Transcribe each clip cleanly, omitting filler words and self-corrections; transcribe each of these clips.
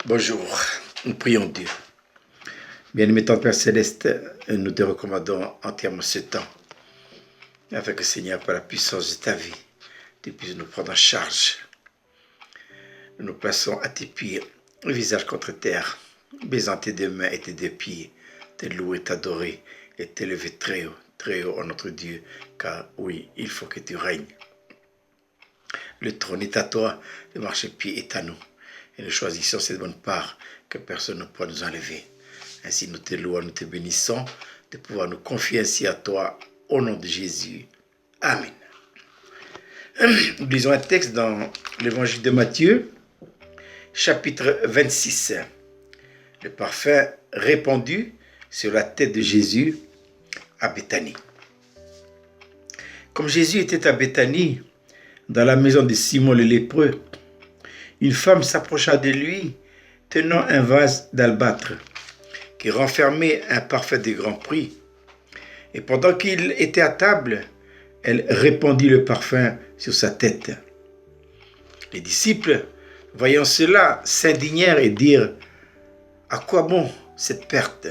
Bonjour, nous prions Dieu. Bien-aimé Tante Père Céleste, nous te recommandons entièrement ce temps, afin que Seigneur, par la puissance de ta vie, tu puisses nous prendre en charge. Nous nous plaçons à tes pieds, le visage contre terre, baisant tes deux mains et tes deux pieds, te louer, t'adorer et t'élever très haut en notre Dieu, car oui, il faut que tu règnes. Le trône est à toi, le marchepied est à nous. Et nous choisissons cette bonne part que personne ne pourra nous enlever. Ainsi nous te louons, nous te bénissons de pouvoir nous confier ainsi à toi au nom de Jésus. Amen. Nous lisons un texte dans l'évangile de Matthieu, chapitre 26. Le parfum répandu sur la tête de Jésus à Béthanie. Comme Jésus était à Béthanie, dans la maison de Simon le lépreux, une femme s'approcha de lui, tenant un vase d'albâtre qui renfermait un parfum de grand prix. Et pendant qu'il était à table, elle répandit le parfum sur sa tête. Les disciples, voyant cela, s'indignèrent et dirent : « À quoi bon cette perte ?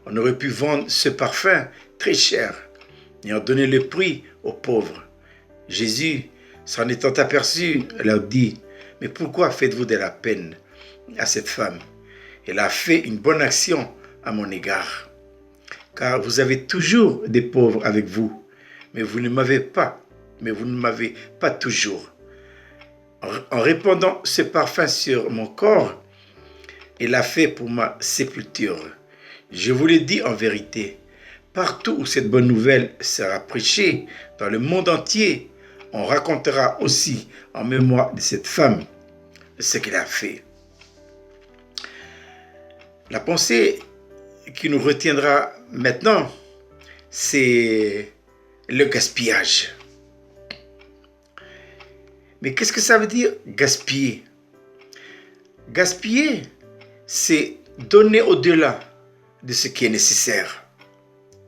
On aurait pu vendre ce parfum très cher et en donner le prix aux pauvres. » Jésus, s'en étant aperçu, leur dit : « Mais pourquoi faites-vous de la peine à cette femme ? Elle a fait une bonne action à mon égard. Car vous avez toujours des pauvres avec vous, mais vous ne m'avez pas toujours. En répandant ce parfum sur mon corps, elle l'a fait pour ma sépulture. Je vous le dis en vérité, partout où cette bonne nouvelle sera prêchée dans le monde entier, on racontera aussi en mémoire de cette femme ce qu'elle a fait. » La pensée qui nous retiendra maintenant, c'est le gaspillage. Mais qu'est-ce que ça veut dire gaspiller ? Gaspiller, c'est donner au-delà de ce qui est nécessaire.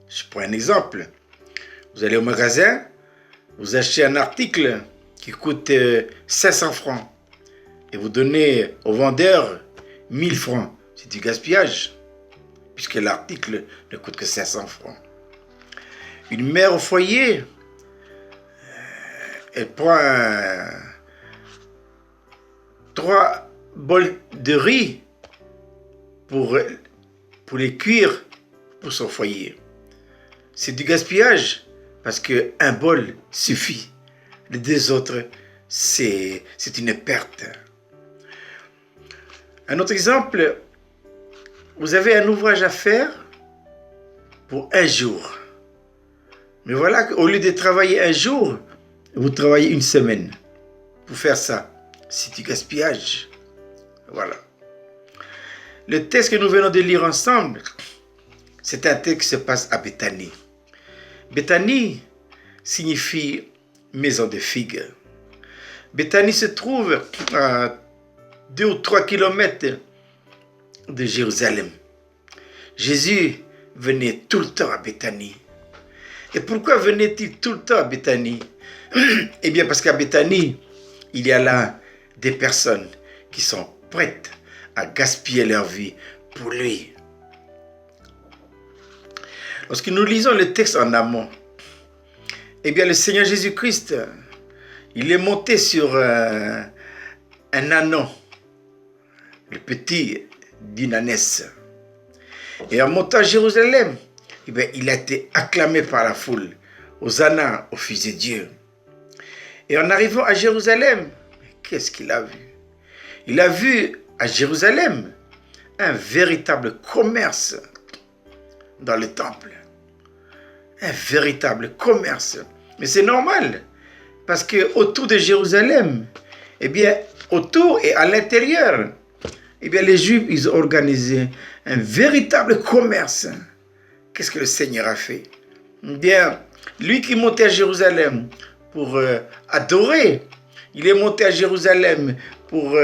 Je prends un exemple. Vous allez au magasin, vous achetez un article qui coûte 500 francs et vous donnez au vendeur 1000 francs. C'est du gaspillage, puisque l'article ne coûte que 500 francs. Une mère au foyer, elle prend 3 bols de riz pour les cuire pour son foyer. C'est du gaspillage, parce qu'un bol suffit. Les 2 autres, c'est une perte. Un autre exemple, vous avez un ouvrage à faire pour 1 jour. Mais voilà qu'au lieu de travailler 1 jour, vous travaillez 1 semaine pour faire ça. C'est du gaspillage. Voilà. Le texte que nous venons de lire ensemble, c'est un texte qui se passe à Béthanie. Béthanie signifie maison de figues. Béthanie se trouve à 2 ou 3 kilomètres de Jérusalem. Jésus venait tout le temps à Béthanie. Et pourquoi venait-il tout le temps à Béthanie ? Eh bien parce qu'à Béthanie, il y a là des personnes qui sont prêtes à gaspiller leur vie pour lui. Lorsque nous lisons le texte en amont, eh bien le Seigneur Jésus-Christ, il est monté sur un ânon, le petit d'une ânesse. Et en montant à Jérusalem, eh bien, il a été acclamé par la foule, Hosanna au Fils de Dieu. Et en arrivant à Jérusalem, qu'est-ce qu'il a vu ? Il a vu à Jérusalem un véritable commerce dans le temple. Un véritable commerce. Mais c'est normal, parce que autour de Jérusalem, eh bien, autour et à l'intérieur, eh bien, les Juifs, ils ont organisé un véritable commerce. Qu'est-ce que le Seigneur a fait ? Eh bien, lui qui montait à Jérusalem pour adorer, il est monté à Jérusalem pour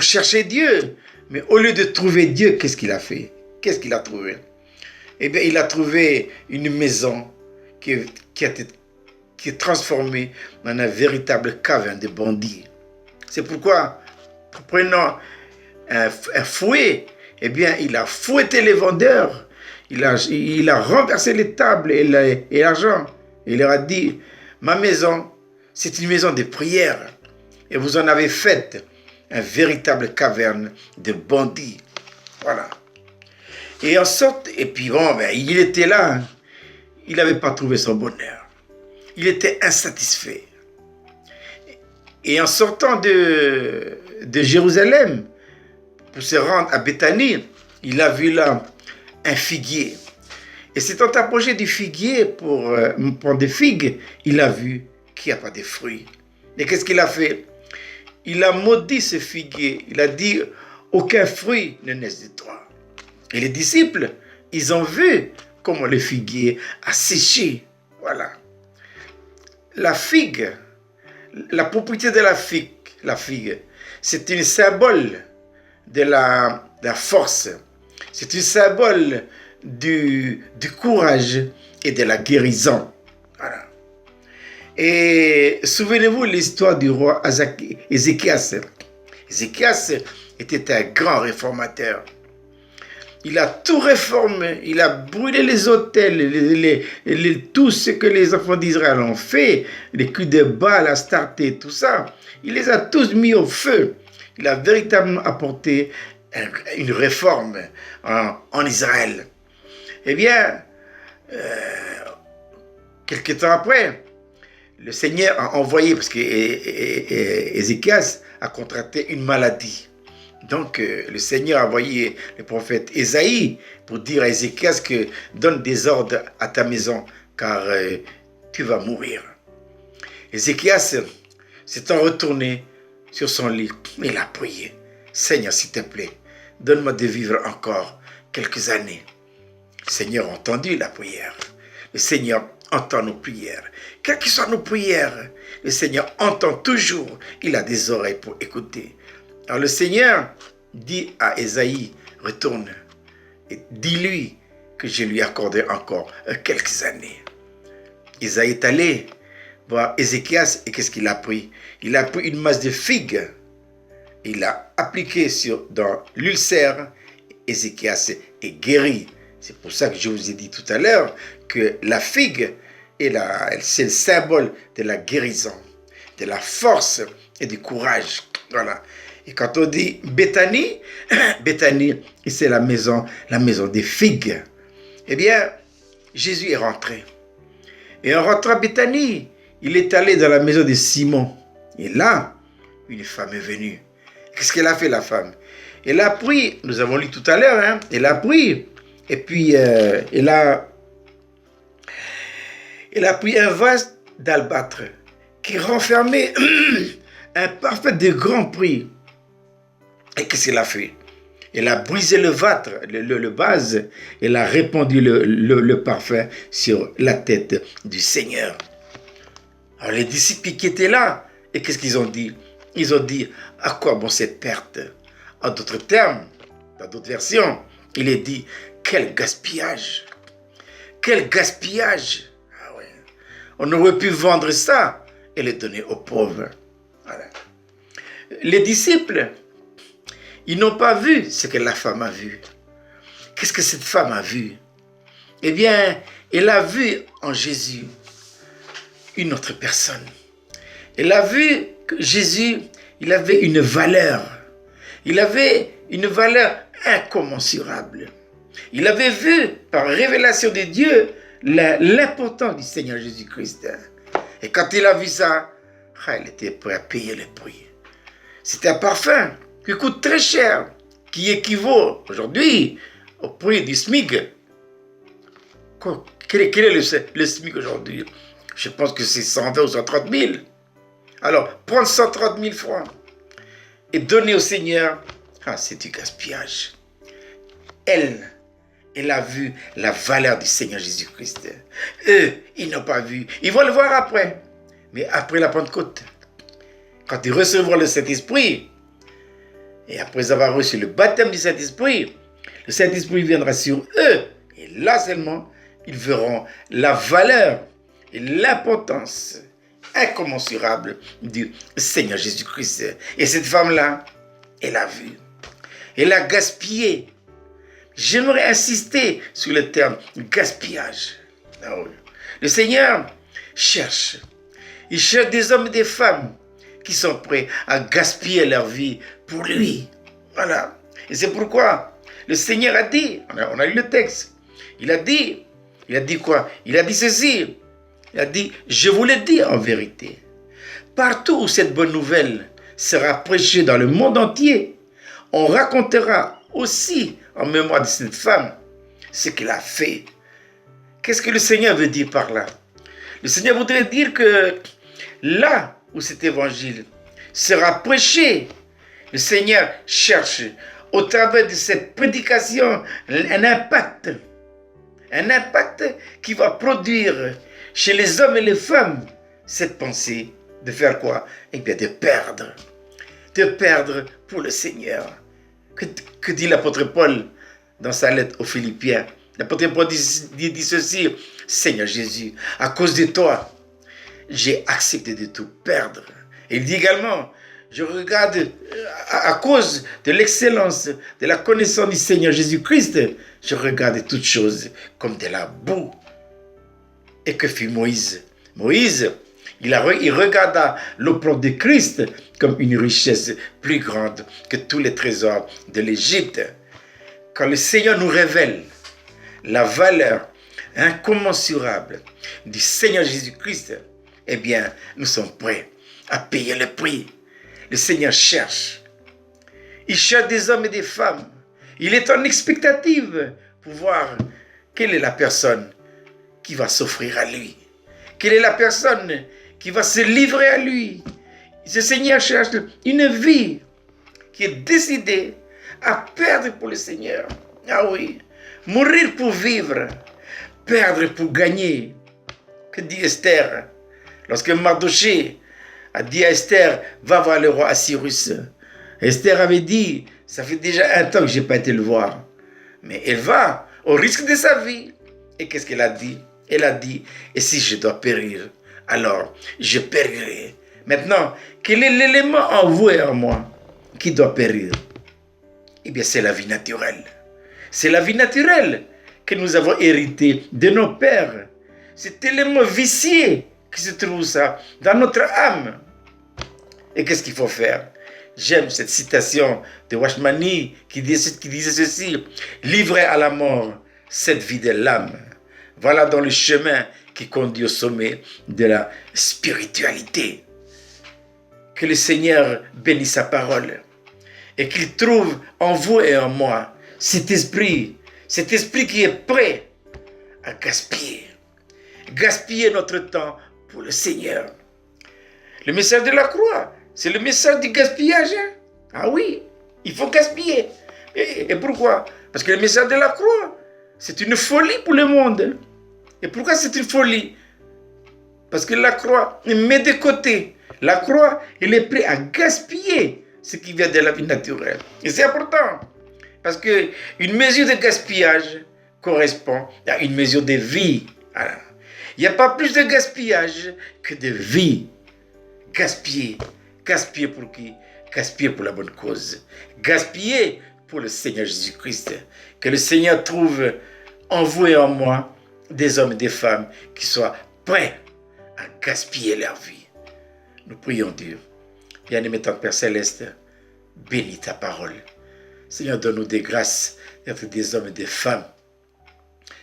chercher Dieu. Mais au lieu de trouver Dieu, qu'est-ce qu'il a fait ? Qu'est-ce qu'il a trouvé ? Eh bien, il a trouvé une maison qui est transformée en un véritable caverne de bandits. C'est pourquoi, prenant un fouet, eh bien, il a fouetté les vendeurs, il a renversé les tables et l'argent. Il leur a dit, ma maison, c'est une maison de prière. Et vous en avez fait un véritable caverne de bandits. Voilà. Et en sorte, et puis bon, ben, il était là, hein. Il n'avait pas trouvé son bonheur. Il était insatisfait. Et en sortant de Jérusalem, pour se rendre à Béthanie, il a vu là un figuier. Et s'étant approché du figuier pour prendre des figues, il a vu qu'il n'y a pas de fruits. Et qu'est-ce qu'il a fait? Il a maudit ce figuier. Il a dit, aucun fruit ne naît de toi. Et les disciples, ils ont vu comment le figuier a séché. Voilà. La figue, la propriété de la figue, c'est un symbole de la force. C'est un symbole du courage et de la guérison. Voilà. Et souvenez-vous l'histoire du roi Ézéchias. Ézéchias était un grand réformateur. Il a tout réformé, il a brûlé les autels, tout ce que les enfants d'Israël ont fait, les culs de Baal, Astarté, tout ça. Il les a tous mis au feu. Il a véritablement apporté une réforme en Israël. Eh bien, quelques temps après, le Seigneur a envoyé, parce que Ézéchias a contracté une maladie. Donc, le Seigneur a envoyé le prophète Ésaïe pour dire à Ézéchias que donne des ordres à ta maison, car tu vas mourir. Ézéchias s'étant retourné sur son lit, il a prié. Seigneur, s'il te plaît, donne-moi de vivre encore quelques années. Le Seigneur a entendu la prière. Le Seigneur entend nos prières. Quelles que soient nos prières, le Seigneur entend toujours. Il a des oreilles pour écouter. Alors le Seigneur dit à Ésaïe, retourne et dis-lui que je lui accordé encore quelques années. Ésaïe est allé voir Ézéchias et qu'est-ce qu'il a pris? Il a pris une masse de figues. Il l'a appliqué dans l'ulcère. Ézéchias est guéri. C'est pour ça que je vous ai dit tout à l'heure que la figue, c'est le symbole de la guérison, de la force et du courage. Voilà. Et quand on dit Béthanie, Béthanie, c'est la maison des figues. Eh bien, Jésus est rentré. Et en rentrant à Béthanie, il est allé dans la maison de Simon. Et là, une femme est venue. Qu'est-ce qu'elle a fait, la femme? Elle a pris, nous avons lu tout à l'heure, hein, elle a pris, et puis elle a pris un vase d'albâtre qui renfermait un parfum de grand prix. Et qu'est-ce qu'elle a fait? Elle a brisé le vase, elle a répandu le parfum sur la tête du Seigneur. Alors les disciples qui étaient là, et qu'est-ce qu'ils ont dit? Ils ont dit, à quoi bon cette perte? En d'autres termes, dans d'autres versions, il est dit, quel gaspillage! Quel gaspillage! Ah ouais. On aurait pu vendre ça et le donner aux pauvres. Voilà. Les disciples, ils n'ont pas vu ce que la femme a vu. Qu'est-ce que cette femme a vu? Eh bien, elle a vu en Jésus une autre personne. Elle a vu que Jésus, il avait une valeur. Il avait une valeur incommensurable. Il avait vu, par révélation de Dieu, l'importance du Seigneur Jésus-Christ. Et quand il a vu ça, il était prêt à payer le prix. C'est un parfum qui coûte très cher, qui équivaut aujourd'hui au prix du SMIC. Quel est le SMIC aujourd'hui? Je pense que c'est 120 ou 130 000. Alors, prendre 130 000 francs et donner au Seigneur, c'est du gaspillage. Elle a vu la valeur du Seigneur Jésus-Christ. Eux, ils n'ont pas vu. Ils vont le voir après. Mais après la Pentecôte, quand ils recevront le Saint-Esprit, et après avoir reçu le baptême du Saint-Esprit, le Saint-Esprit viendra sur eux. Et là seulement, ils verront la valeur et l'importance incommensurable du Seigneur Jésus-Christ. Et cette femme-là, elle a vu. et la gaspiller. J'aimerais insister sur le terme gaspillage. Ah oui. Le Seigneur cherche. Il cherche des hommes et des femmes qui sont prêts à gaspiller leur vie pour lui. Voilà. Et c'est pourquoi le Seigneur a dit, on a lu le texte, il a dit quoi? Il a dit ceci. Il a dit, je vous le dis en vérité. Partout où cette bonne nouvelle sera prêchée dans le monde entier, on racontera aussi en mémoire de cette femme ce qu'elle a fait. Qu'est-ce que le Seigneur veut dire par là? Le Seigneur voudrait dire que là où cet évangile sera prêché, le Seigneur cherche au travers de cette prédication un impact qui va produire chez les hommes et les femmes cette pensée de faire quoi? Eh bien de perdre pour le Seigneur. Que dit l'apôtre Paul dans sa lettre aux Philippiens? L'apôtre Paul dit ceci: Seigneur Jésus, à cause de toi, j'ai accepté de tout perdre. Et il dit également, je regarde à cause de l'excellence de la connaissance du Seigneur Jésus-Christ, je regarde toutes choses comme de la boue. Et que fit Moïse? Moïse, il regarda l'opprobre de Christ comme une richesse plus grande que tous les trésors de l'Égypte. Quand le Seigneur nous révèle la valeur incommensurable du Seigneur Jésus-Christ, eh bien, nous sommes prêts à payer le prix. Le Seigneur cherche. Il cherche des hommes et des femmes. Il est en expectative pour voir quelle est la personne qui va s'offrir à lui. Quelle est la personne qui va se livrer à lui. Ce Seigneur cherche une vie qui est décidée à perdre pour le Seigneur. Ah oui, mourir pour vivre, perdre pour gagner. Que dit Esther? Lorsque Mardoché a dit à Esther, va voir le roi Assyrus. Esther avait dit, ça fait déjà un temps que je n'ai pas été le voir. Mais elle va au risque de sa vie. Et qu'est-ce qu'elle a dit? Elle a dit, et si je dois périr, alors je périrai. Maintenant, quel est l'élément en vous et en moi qui doit périr? Eh bien, c'est la vie naturelle. C'est la vie naturelle que nous avons héritée de nos pères. Cet élément vicié qui se trouve ça dans notre âme. Et qu'est-ce qu'il faut faire? J'aime cette citation de Washmani qui disait ceci: livrer à la mort cette vie de l'âme. Voilà dans le chemin qui conduit au sommet de la spiritualité. Que le Seigneur bénisse sa parole et qu'il trouve en vous et en moi cet esprit qui est prêt à gaspiller notre temps pour le Seigneur. Le message de la croix, c'est le message du gaspillage. Ah oui, il faut gaspiller. Et pourquoi? Parce que le message de la croix, c'est une folie pour le monde. Et pourquoi c'est une folie? Parce que la croix met de côté. La croix, il est prêt à gaspiller ce qui vient de la vie naturelle. Et c'est important. Parce qu'une mesure de gaspillage correspond à une mesure de vie. Voilà. Il n'y a pas plus de gaspillage que de vie. Gaspiller. Gaspiller pour qui? Gaspiller pour la bonne cause. Gaspiller pour le Seigneur Jésus-Christ. Que le Seigneur trouve en vous et en moi des hommes et des femmes qui soient prêts à gaspiller leur vie. Nous prions Dieu. Bien-aimé ton Père Céleste, bénis ta parole. Seigneur, donne-nous des grâces d'être des hommes et des femmes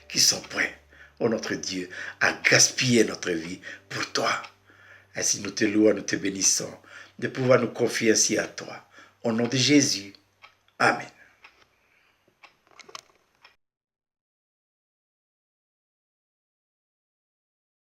qui sont prêts, ô notre Dieu, à gaspiller notre vie pour toi. Ainsi nous te louons, nous te bénissons de pouvoir nous confier ainsi à toi. Au nom de Jésus. Amen.